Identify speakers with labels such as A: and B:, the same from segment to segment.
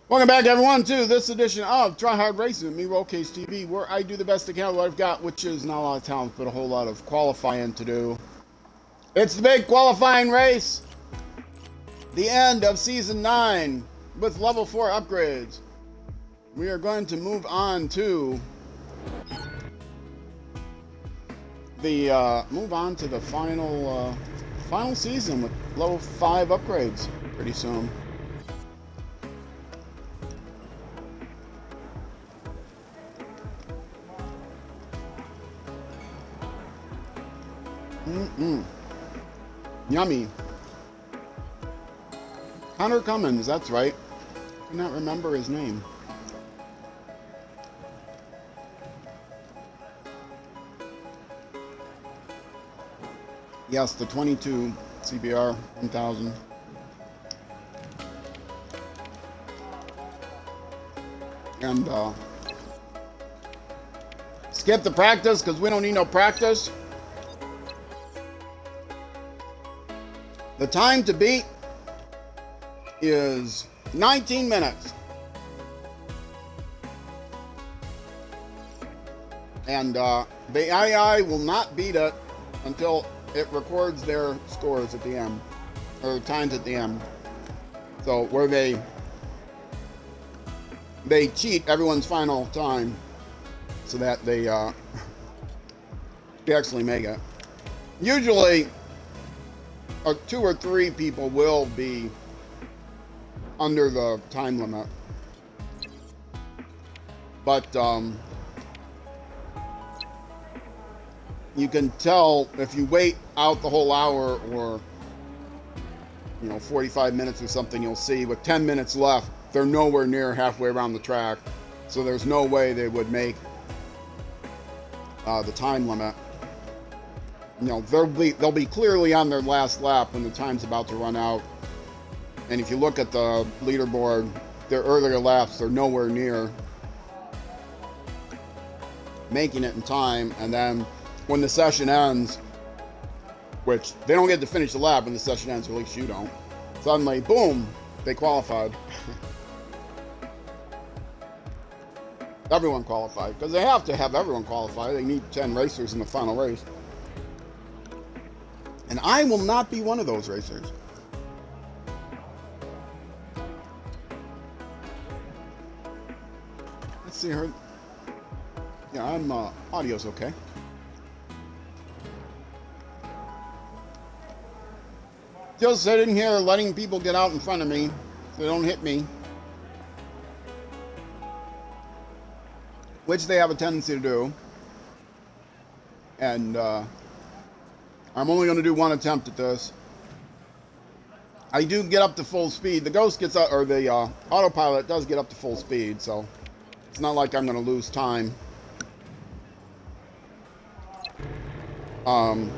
A: Welcome back, everyone, to this edition of Try Hard Racing with me, Rollcase TV, where I do the best I can with what I've got, which is not a lot of talent, but a whole lot of qualifying to do. It's the big qualifying race, the end of Season 9 with Level 4 upgrades. We are going to move on to the final season with Level 5 upgrades pretty soon. Yummy. Hunter Cummins, that's right. I cannot remember his name. Yes, the 22 CBR 1000. And skip the practice because we don't need no practice. The time to beat is 19 minutes. And the II will not beat it until it records their scores at the end, or times at the end. So where they cheat everyone's final time so that they actually make it. Usually, 2 or 3 people will be under the time limit. But you can tell if you wait out the whole hour or 45 minutes or something, you'll see with 10 minutes left, they're nowhere near halfway around the track. So there's no way they would make the time limit. They'll be clearly on their last lap when the time's about to run out. And if you look at the leaderboard, their earlier laps, they're nowhere near making it in time. And then when the session ends, which they don't get to finish the lap when the session ends, or at least you don't, suddenly, boom, they qualified. Everyone qualified, because they have to have everyone qualify. They need 10 racers in the final race. And I will not be one of those racers. Let's see her. Yeah, I'm audio's okay. Just sitting here letting people get out in front of me so they don't hit me. Which they have a tendency to do. And I'm only going to do one attempt at this. I do get up to full speed. The Ghost gets up, or the autopilot does get up to full speed, so it's not like I'm going to lose time. I'm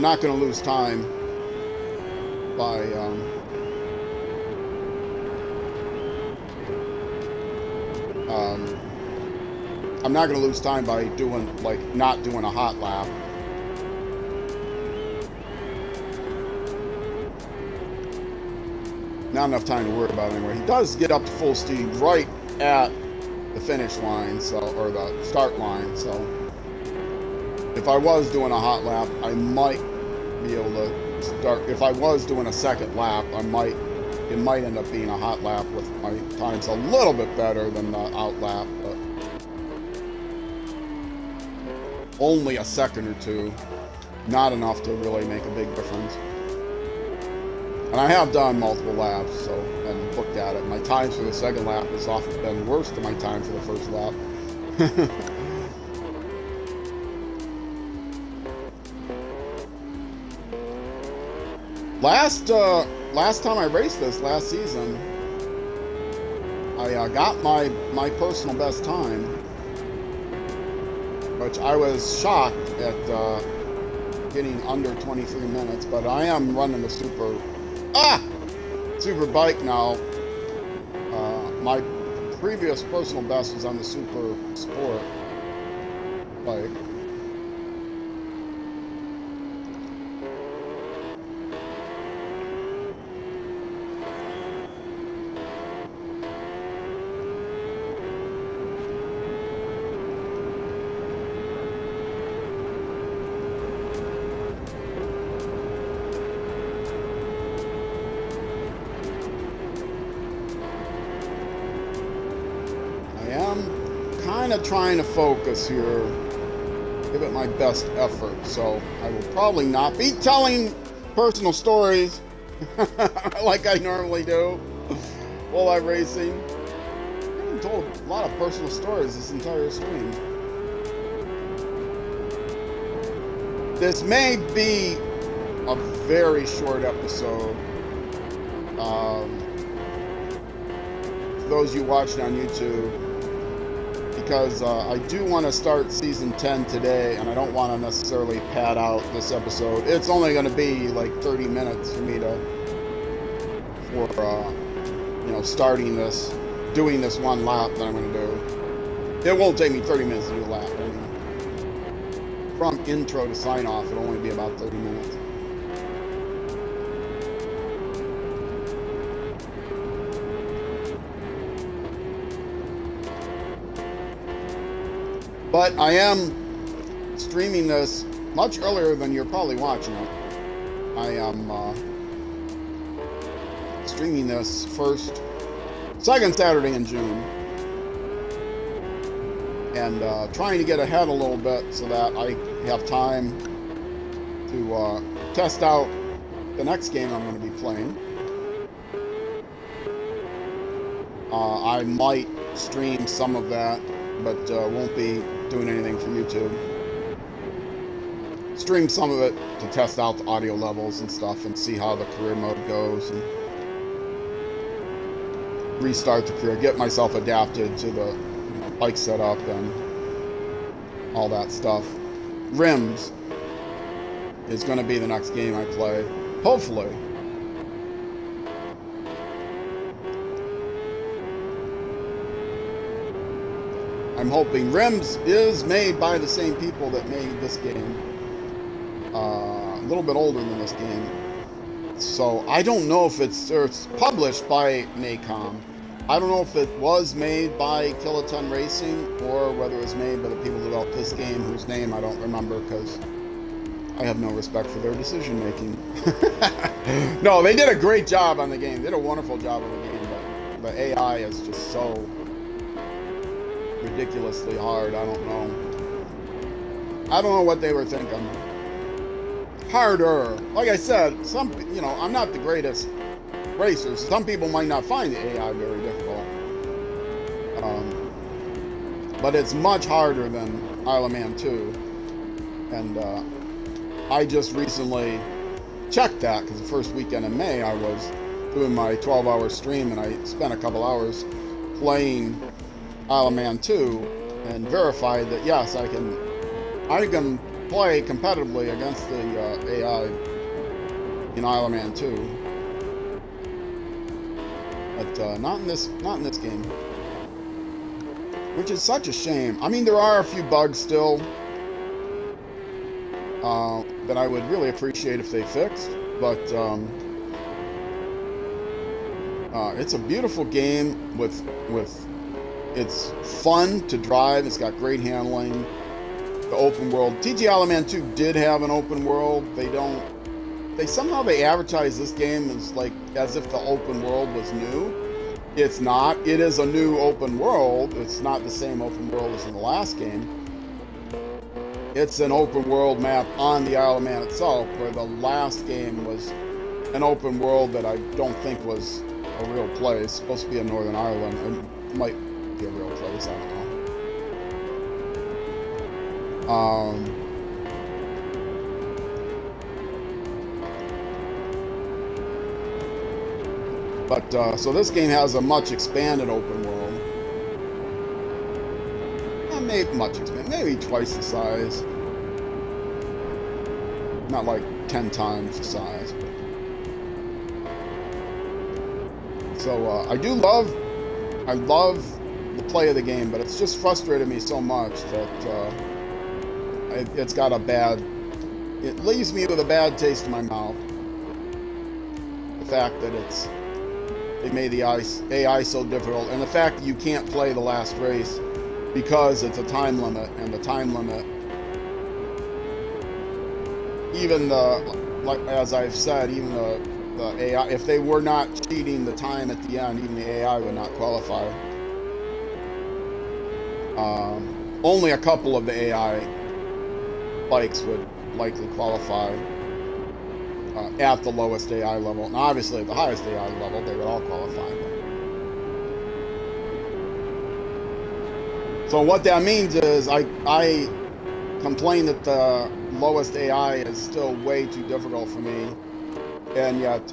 A: not going to lose time by I'm not going to lose time by not doing a hot lap. Not enough time to worry about it anyway. He does get up to full speed right at the finish line, or the start line. So if I was doing a hot lap, I might be able to start. If I was doing a second lap, it might end up being a hot lap with my times a little bit better than the out lap, but only a second or two, not enough to really make a big difference. And I have done multiple laps, and looked at it. My times for the second lap has often been worse than my time for the first lap. Last time I raced this last season, I got my personal best time, which I was shocked at getting under 23 minutes. But I am running the Superbike now. My previous personal best was on the Super Sport bike. kind of trying to focus here, give it my best effort. So I will probably not be telling personal stories like I normally do while I'm racing. I haven't told a lot of personal stories this entire stream. This may be a very short episode. For those you watching on YouTube, because I do want to start season 10 today, and I don't want to necessarily pad out this episode. It's only going to be like 30 minutes for me starting this, doing this one lap that I'm going to do. It won't take me 30 minutes to do a lap. I mean, from intro to sign off, it'll only be about 30 minutes. But I am streaming this much earlier than you're probably watching it. I am streaming this second Saturday in June. And trying to get ahead a little bit so that I have time to test out the next game I'm going to be playing. I might stream some of that, but won't be doing anything for YouTube. Stream some of it to test out the audio levels and stuff and see how the career mode goes and restart the career, get myself adapted to the bike setup and all that stuff. Rims is going to be the next game I play, hopefully. I'm hoping. Rims is made by the same people that made this game. A little bit older than this game. So I don't know if it's published by Nacom. I don't know if it was made by Kiloton Racing or whether it was made by the people who developed this game, whose name I don't remember because I have no respect for their decision making. No, they did a great job on the game. They did a wonderful job on the game, but the AI is just so ridiculously hard. I don't know what they were thinking. Harder. Like I said, I'm not the greatest racer. Some people might not find the AI very difficult. But it's much harder than Isle of Man 2. And I just recently checked that because the first weekend in May I was doing my 12-hour stream and I spent a couple hours playing Isle of Man 2 and verified that yes, I can play competitively against the AI in Isle of Man 2, but not in this game, which is such a shame. I mean, there are a few bugs still that I would really appreciate if they fixed, but it's a beautiful game with it's fun to drive. It's got great handling. The open world. TG Isle of Man 2 did have an open world. They advertise this game as if the open world was new. It's not. It is a new open world. It's not the same open world as in the last game. It's an open world map on the Isle of Man itself, where the last game was an open world that I don't think was a real place. It's supposed to be in Northern Ireland. It might be a real place, I don't know. So this game has a much expanded open world. Maybe twice the size. Not like 10 times the size. So I love the play of the game, but it's just frustrated me so much that it leaves me with a bad taste in my mouth. The fact that they made the AI so difficult, and the fact that you can't play the last race because it's a time limit, and the time limit, as I've said, even the AI, if they were not cheating the time at the end, even the AI would not qualify. Only a couple of the AI bikes would likely qualify at the lowest AI level. And obviously at the highest AI level, they would all qualify. So what that means is I complain that the lowest AI is still way too difficult for me, and yet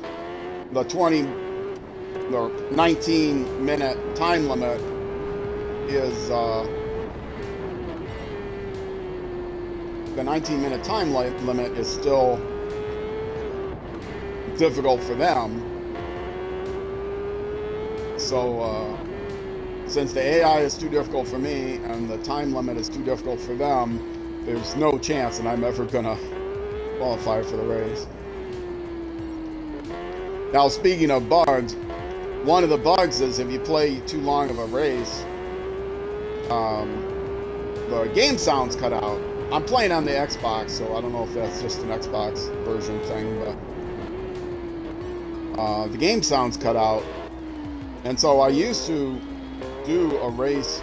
A: the 19-minute time limit is the 19-minute time limit is still difficult for them. So since the AI is too difficult for me and the time limit is too difficult for them, there's no chance that I'm ever gonna qualify for the race. Now, speaking of bugs, one of the bugs is if you play too long of a race, the game sounds cut out. I'm playing on the Xbox, so I don't know if that's just an Xbox version thing, but the game sounds cut out. And so I used to do a race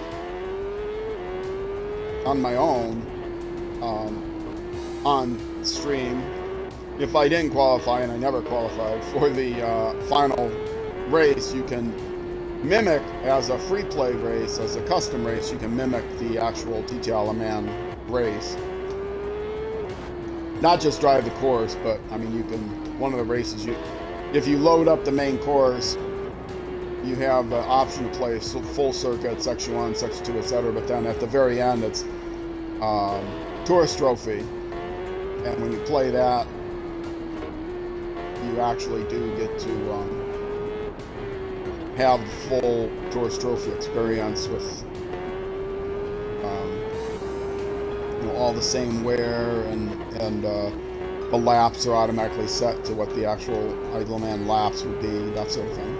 A: on my own on stream. If I didn't qualify, and I never qualified for the final race, you can mimic, as a free play race, as a custom race, you can mimic the actual TTL Le Mans race. Not just drive the course, but I mean, you can, one of the races, if you load up the main course, you have the option to play full circuit, section 1, section 2, etc. But then at the very end, it's tourist trophy. And when you play that, you actually do get to have the full tourist trophy experience with all the same wear, and the laps are automatically set to what the actual Le Mans laps would be, that sort of thing.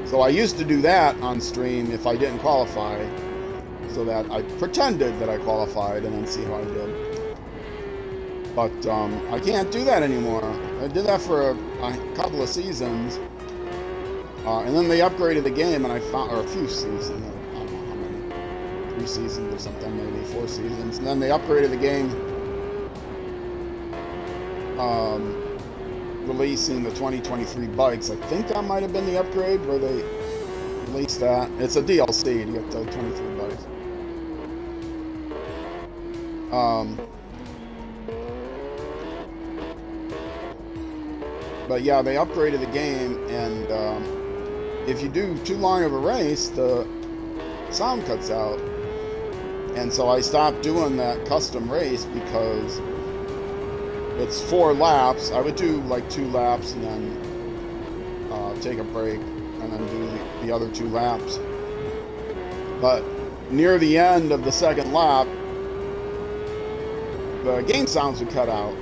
A: So I used to do that on stream if I didn't qualify, so that I pretended that I qualified and then see how I did. But I can't do that anymore. I did that for a couple of seasons, and then they upgraded the game, and I found, or a few seasons, I don't know how many, 3 seasons or something, maybe 4 seasons, and then they upgraded the game, releasing the 2023 bikes. I think that might have been the upgrade where they released that. It's a DLC to get the 23 bikes. But yeah, they upgraded the game, and if you do too long of a race, the sound cuts out. And so I stopped doing that custom race because it's 4 laps. I would do like 2 laps and then take a break and then do the other 2 laps. But near the end of the second lap, the game sounds would cut out.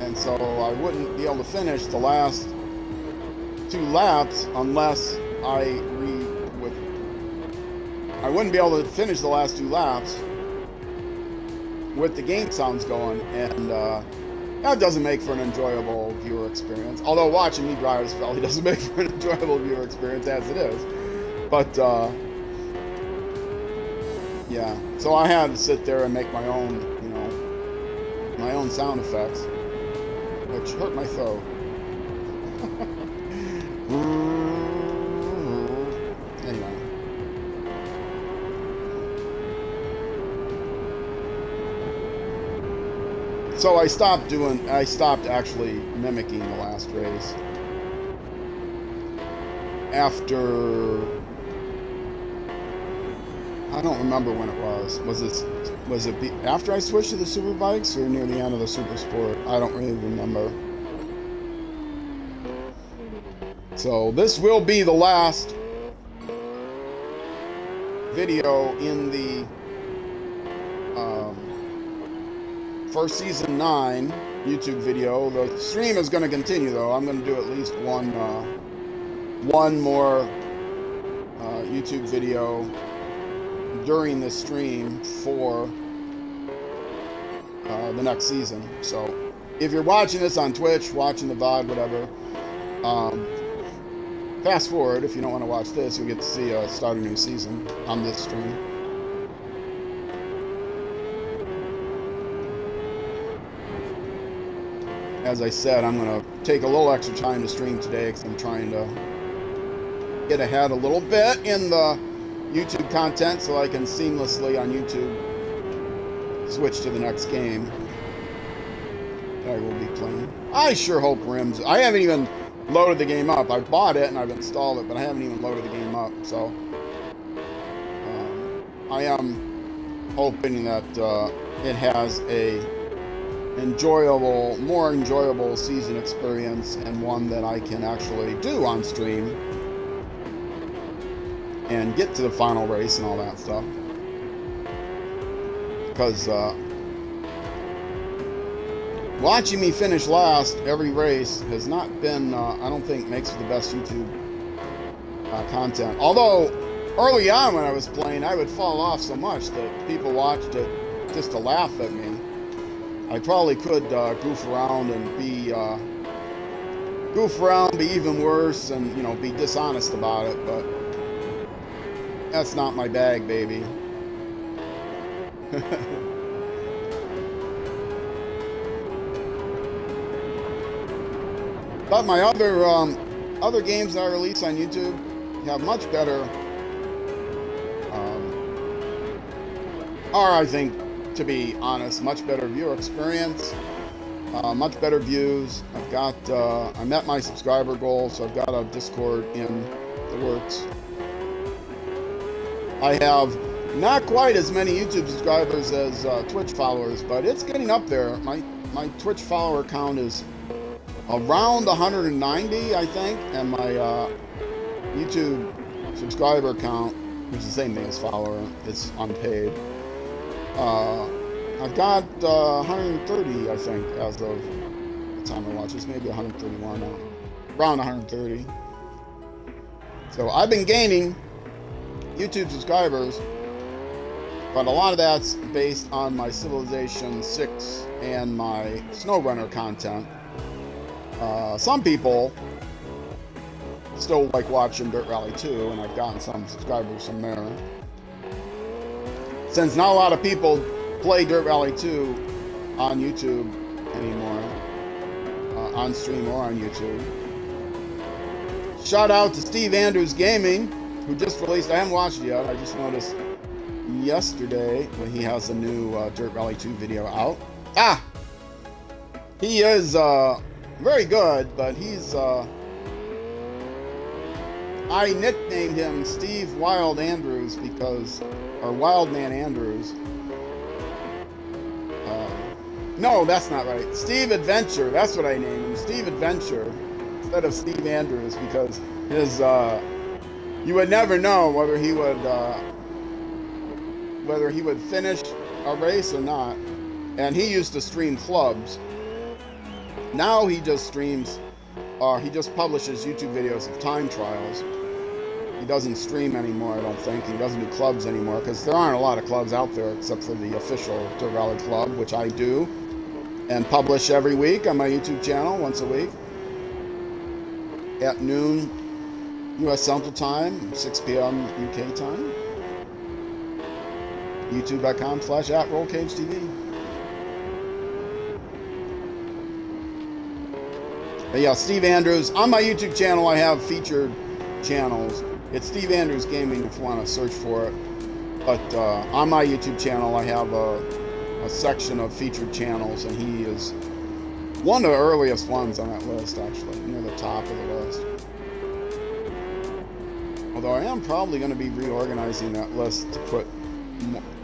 A: And so I wouldn't be able to finish the last 2 laps unless I wouldn't be able to finish the last 2 laps with the game sounds going, and that doesn't make for an enjoyable viewer experience. Although watching me drive this probably doesn't make for an enjoyable viewer experience as it is. But yeah, so I had to sit there and make my own, my own sound effects, which hurt my throat. Anyway. So I stopped actually mimicking the last race. After, I don't remember when it was. Was it after I switched to the Superbikes or near the end of the Super Sport? I don't really remember. So this will be the last video in the first season 9 YouTube video. The stream is going to continue though. I'm going to do at least one more YouTube video during this stream for the next season. So if you're watching this on Twitch, watching the VOD, whatever, Fast forward, if you don't want to watch this, you'll get to see start a new season on this stream. As I said, I'm going to take a little extra time to stream today because I'm trying to get ahead a little bit in the YouTube content so I can seamlessly on YouTube switch to the next game that I will be playing. I sure hope Rims. I haven't even loaded the game up. I bought it and I've installed it, but I haven't even loaded the game up. So I am hoping that it has a more enjoyable season experience, and one that I can actually do on stream and get to the final race and all that stuff. Because watching me finish last every race has not been, I don't think, makes for the best YouTube content. Although early on when I was playing, I would fall off so much that people watched it just to laugh at me. I probably could goof around and be even worse, and be dishonest about it, but that's not my bag, baby. But my other games that I release on YouTube have much better, I think, to be honest, much better viewer experience, much better views. I've got, I met my subscriber goal, so I've got a Discord in the works. I have not quite as many YouTube subscribers as Twitch followers, but it's getting up there. My Twitch follower count is around 190, I think, and my YouTube subscriber count, which is the same thing as follower, is unpaid. I've got 130, I think, as of the time I watch this, maybe 131 now, around 130. So I've been gaining YouTube subscribers, but a lot of that's based on my Civilization 6 and my SnowRunner content. Some people still like watching Dirt Rally 2, and I've gotten some subscribers from there. Since not a lot of people play Dirt Rally 2 on YouTube anymore, on stream or on YouTube. Shout out to Steve Andrews Gaming, who just released, I haven't watched it yet, I just noticed yesterday when he has a new Dirt Rally 2 video out. He is very good, but he's I nicknamed him Steve Wild Andrews because, or Wildman Andrews. No, that's not right. Steve Adventure, that's what I named him, Steve Adventure, instead of Steve Andrews, because his, you would never know whether he would finish a race or not. And he used to stream clubs. Now he just streams, he just publishes YouTube videos of time trials. He doesn't stream anymore, I don't think. He doesn't do clubs anymore, because there aren't a lot of clubs out there except for the official Dirt Rally Club, which I do and publish every week on my YouTube channel, once a week at noon U.S. Central Time, 6 p.m. UK time. YouTube.com/@RollCageTV. But yeah, Steve Andrews. On my YouTube channel, I have featured channels. It's Steve Andrews Gaming if you want to search for it. But on my YouTube channel, I have a section of featured channels, and he is one of the earliest ones on that list, actually, near the top of the list. Although I am probably going to be reorganizing that list to put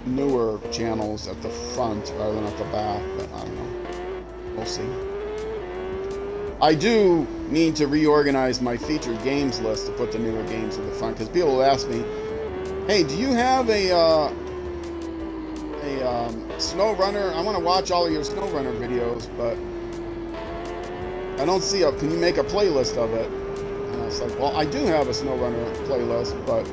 A: newer channels at the front rather than at the back, but I don't know. We'll see. I do need to reorganize my featured games list to put the newer games at the front, because people will ask me, hey, do you have a SnowRunner? I want to watch all of your SnowRunner videos, but I don't see can you make a playlist of it? And I was like, well, I do have a SnowRunner playlist, but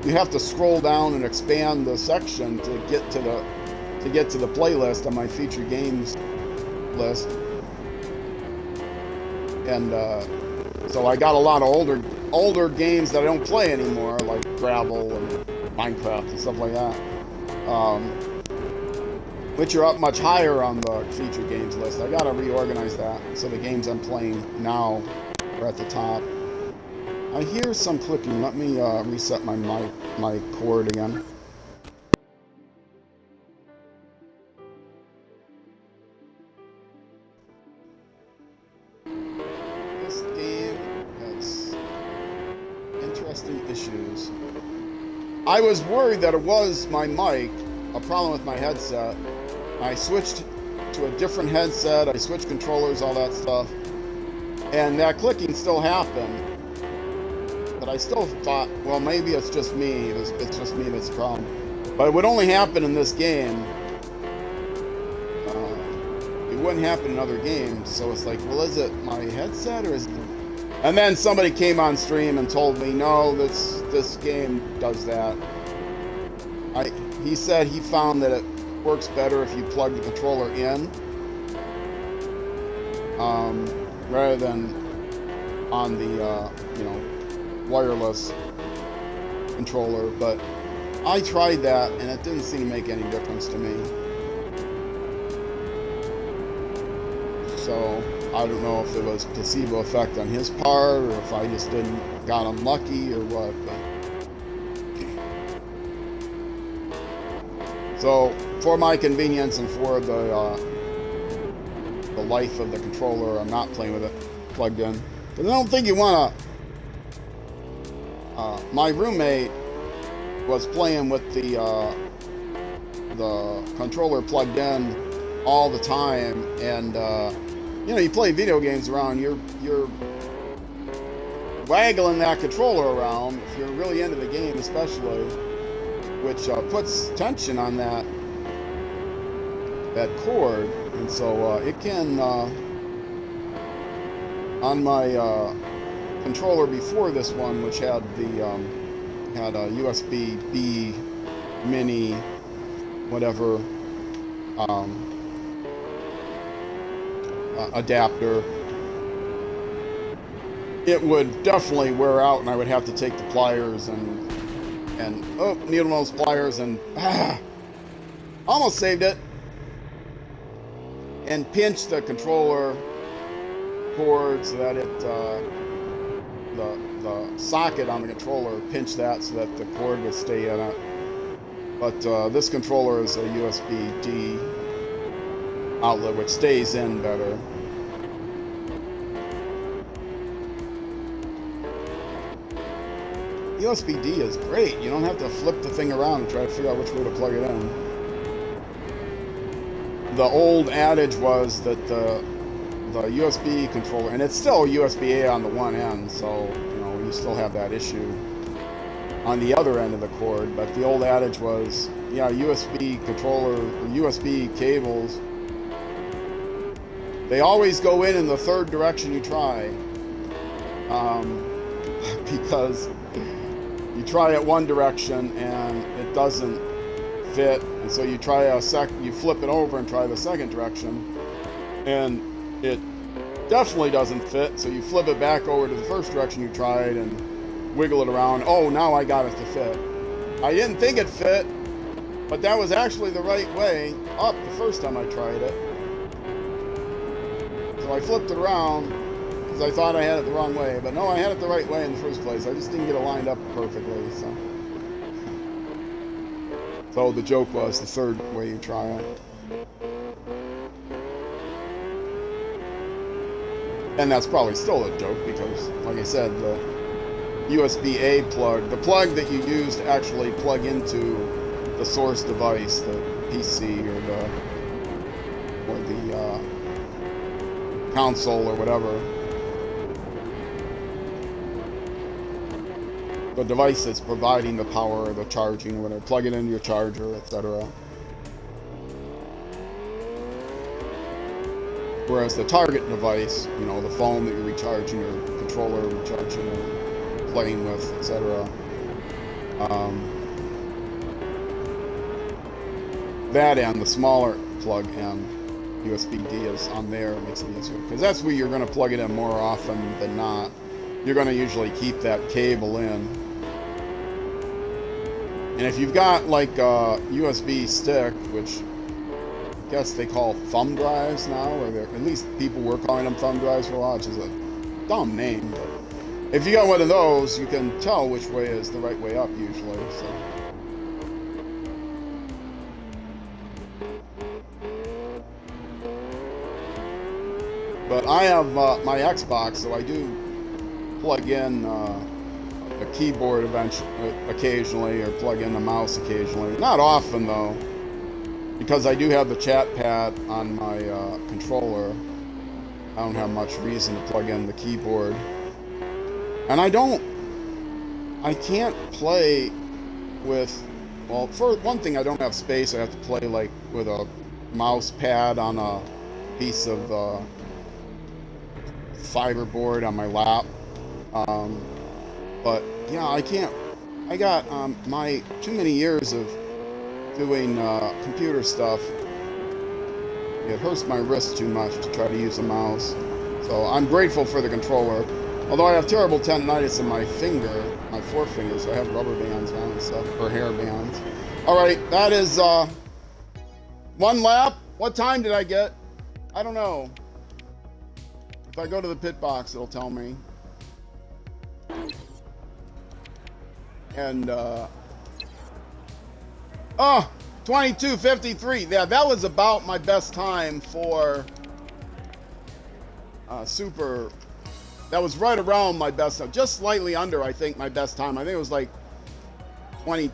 A: you have to scroll down and expand the section to get to the playlist on my featured games list. And so I got a lot of older older games that I don't play anymore, like Gravel and Minecraft and stuff like that, which are up much higher on the featured games list. I gotta reorganize that so the games I'm playing now are at the top. I hear some clicking. Let me reset my cord again. This game has interesting issues. I was worried that it was my mic, a problem with my headset. I switched to a different headset. I switched controllers, all that stuff, and that clicking still happened. But I still thought, well, maybe it's just me. It's just me that's the problem. But it would only happen in this game. It wouldn't happen in other games. So it's like, well, is it my headset or is it? And then somebody came on stream and told me, no, this game does that. He said he found that it works better if you plug the controller in, rather than on the wireless controller. But I tried that and it didn't seem to make any difference to me. So I don't know if it was placebo effect on his part or if I just got unlucky or what. So for my convenience and for the life of the controller, I'm not playing with it plugged in. But I don't think you want to. My roommate was playing with the controller plugged in all the time, and you play video games around, you're waggling that controller around if you're really into the game, especially, which puts tension on that cord, and so it can on my controller before this one, which had had a USB-B mini whatever adapter, it would definitely wear out, and I would have to take the pliers and needle nose pliers and almost saved it, and pinch the controller cord so that it the socket on the controller, pinch that so that the cord would stay in it. But this controller is a USB-D outlet, which stays in better. USB-D is great. You don't have to flip the thing around and try to figure out which way to plug it in. The old adage was that the USB controller, and it's still USB-A on the one end, so you still have that issue on the other end of the cord, but the old adage was, USB controller or USB cables, they always go in the third direction you try, because you try it one direction and it doesn't fit, and so you try you flip it over and try the second direction, and it definitely doesn't fit, so you flip it back over to the first direction you tried and wiggle it around. Oh, now I got it to fit. I didn't think it fit, but that was actually the right way up the first time I tried it. So I flipped it around because I thought I had it the wrong way, but no, I had it the right way in the first place. I just didn't get it lined up perfectly. So the joke was the third way you try it. And that's probably still a joke because, like I said, the USB-A plug, the plug that you use to actually plug into the source device, the PC or the console or whatever, the device that's providing the power or the charging or whatever, plug it into your charger, etc. Whereas the target device, the phone that you're recharging, or controller recharging, or playing with, etc. That end, the smaller plug end, USB-D is on there, it makes it easier. Because that's where you're going to plug it in more often than not. you're going to usually keep that cable in. And if you've got like a USB stick, which I guess they call thumb drives now, or at least people were calling them thumb drives for a while, which is a dumb name. But if you got one of those, you can tell which way is the right way up usually. So. But I have my Xbox, so I do plug in a keyboard occasionally, or plug in a mouse occasionally. Not often though, because I do have the chat pad on my controller. I don't have much reason to plug in the keyboard. And I can't play with, well, for one thing, I don't have space. I have to play like with a mouse pad on a piece of fiberboard on my lap. But yeah, I can't. I got my too many years of doing computer stuff. It hurts my wrist too much to try to use a mouse. So I'm grateful for the controller. Although I have terrible tendonitis in my finger, my forefinger, so I have rubber bands on and stuff, or hair bands. All right, that is one lap. What time did I get? I don't know. If I go to the pit box, it'll tell me. And, 22:53. Yeah, that was about my best time for Super. That was right around my best time. Just slightly under, I think, my best time. I think it was like 20.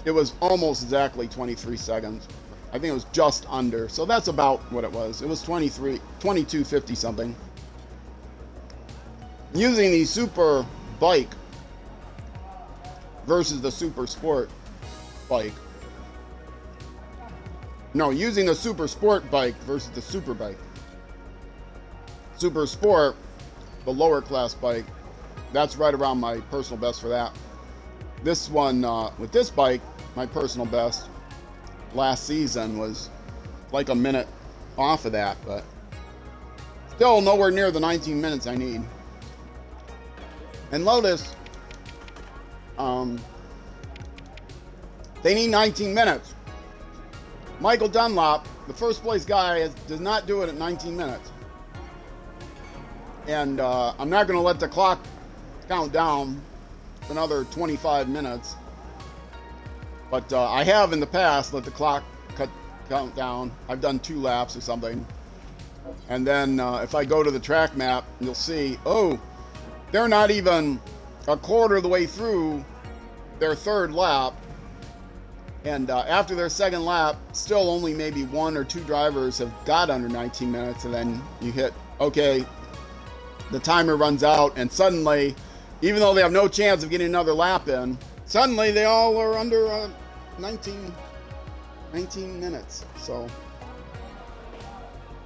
A: It was almost exactly 23 seconds. I think it was just under. So that's about what it was. It was 22:50 something. Using the Super Bike versus the Super Sport Bike. No, using the Super Sport Bike versus the Super Bike. Super Sport, the lower class bike, that's right around my personal best for that. This one, with this bike, my personal best last season was like a minute off of that, but still nowhere near the 19 minutes I need. And Lotus, they need 19 minutes. Michael Dunlop, the first place guy, does not do it at 19 minutes. And I'm not going to let the clock count down for another 25 minutes. But I have in the past let the clock count down. I've done 2 laps or something. And then if I go to the track map, you'll see, oh, they're not even a quarter of the way through their 3rd lap. And after their 2nd lap, still only maybe 1 or 2 drivers have got under 19 minutes. And then you hit, okay, the timer runs out, and suddenly, even though they have no chance of getting another lap in, suddenly they all are under 19 minutes. So,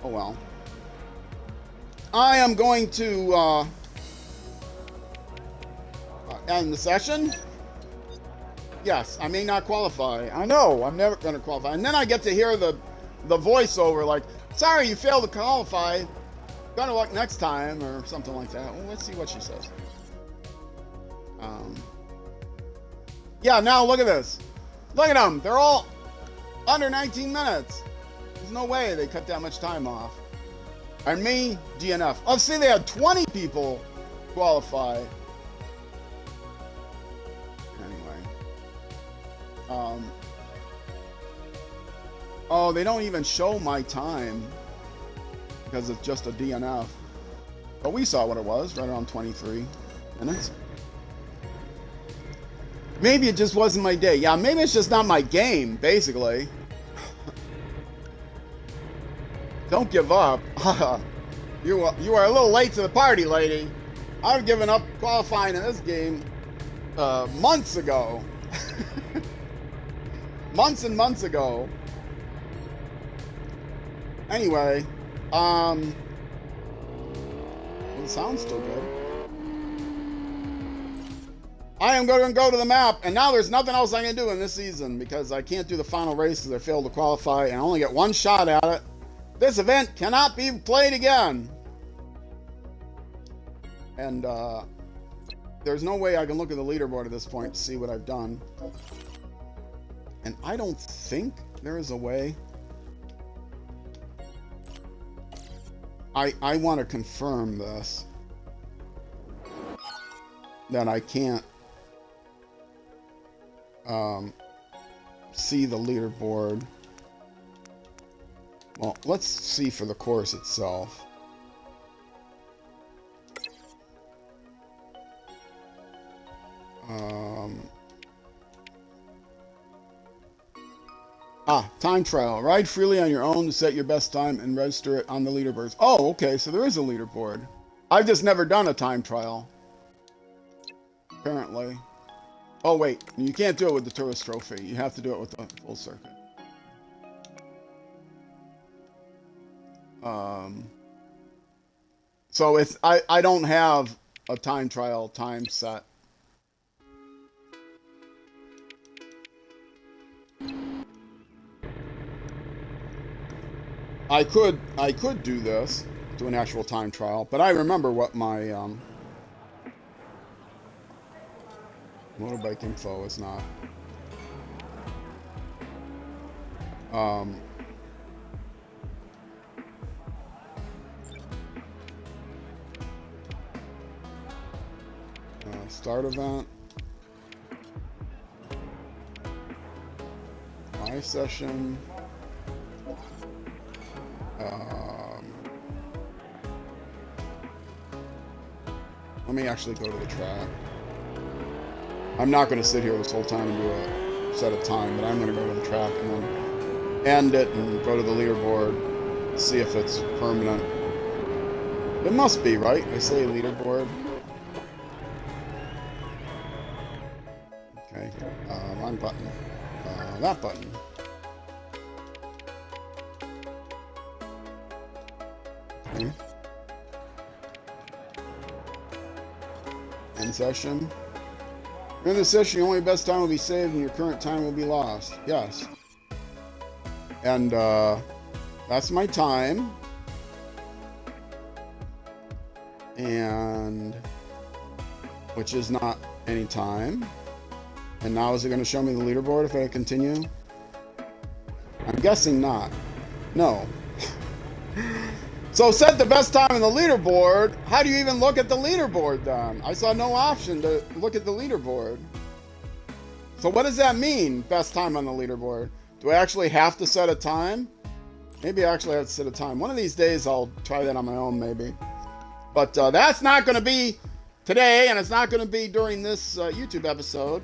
A: oh well. I am going to end the session. Yes, I may not qualify. I know, I'm never going to qualify. And then I get to hear the voiceover like, sorry, you failed to qualify. Better luck next time, or something like that. Well, let's see what she says. Yeah, now look at this. Look at them. They're all under 19 minutes. There's no way they cut that much time off. And me, DNF. Oh, see, they had 20 people qualify. Oh, they don't even show my time because it's just a DNF. But we saw what it was, right around 23 minutes. Maybe it just wasn't my day. Yeah, maybe it's just not my game, basically. Don't give up. You are a little late to the party, lady. I've given up qualifying in this game months ago. Months and months ago. Anyway, it sounds still good. I am going to go to the map, and now there's nothing else I can do in this season because I can't do the final race because I failed to qualify, and I only get 1 shot at it. This event cannot be played again. And there's no way I can look at the leaderboard at this point to see what I've done. And I don't think there is a way. I want to confirm this. That I can't see the leaderboard. Well, let's see for the course itself. Time trial. Ride freely on your own to set your best time and register it on the leaderboards. Oh, okay, so there is a leaderboard. I've just never done a time trial. Apparently. Oh, wait. You can't do it with the tourist trophy. You have to do it with the full circuit. So it's I don't have a time trial time set. I could do this, do an actual time trial, but I remember what my motorbike info is not. Start event. My session. Let me actually go to the track. I'm not going to sit here this whole time and do a set of time, but I'm going to go to the track and then end it and go to the leaderboard, see if it's permanent. It must be, right? I say leaderboard. Okay, wrong button. That button. Okay. End session. In this session, your only best time will be saved and your current time will be lost. Yes. And that's my time. And which is not any time. And now is it going to show me the leaderboard if I continue? I'm guessing not. No. So set the best time in the leaderboard. How do you even look at the leaderboard then? I saw no option to look at the leaderboard. So what does that mean, best time on the leaderboard? Do I actually have to set a time? Maybe I actually have to set a time. One of these days I'll try that on my own maybe. But that's not going to be today, and it's not going to be during this YouTube episode.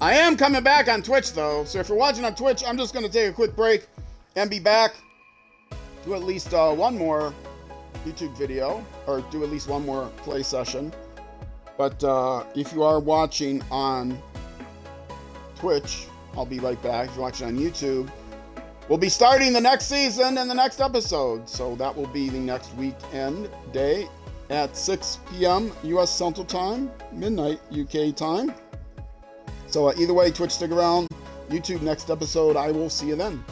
A: I am coming back on Twitch though, so if you're watching on Twitch, I'm just going to take a quick break and be back. Do at least one more YouTube video, or do at least one more play session. But if you are watching on Twitch, I'll be right back. If you're watching on YouTube, we'll be starting the next season and the next episode. So that will be the next weekend day at 6 p.m. U.S. Central Time, midnight UK time. So either way, Twitch, stick around. YouTube, next episode. I will see you then.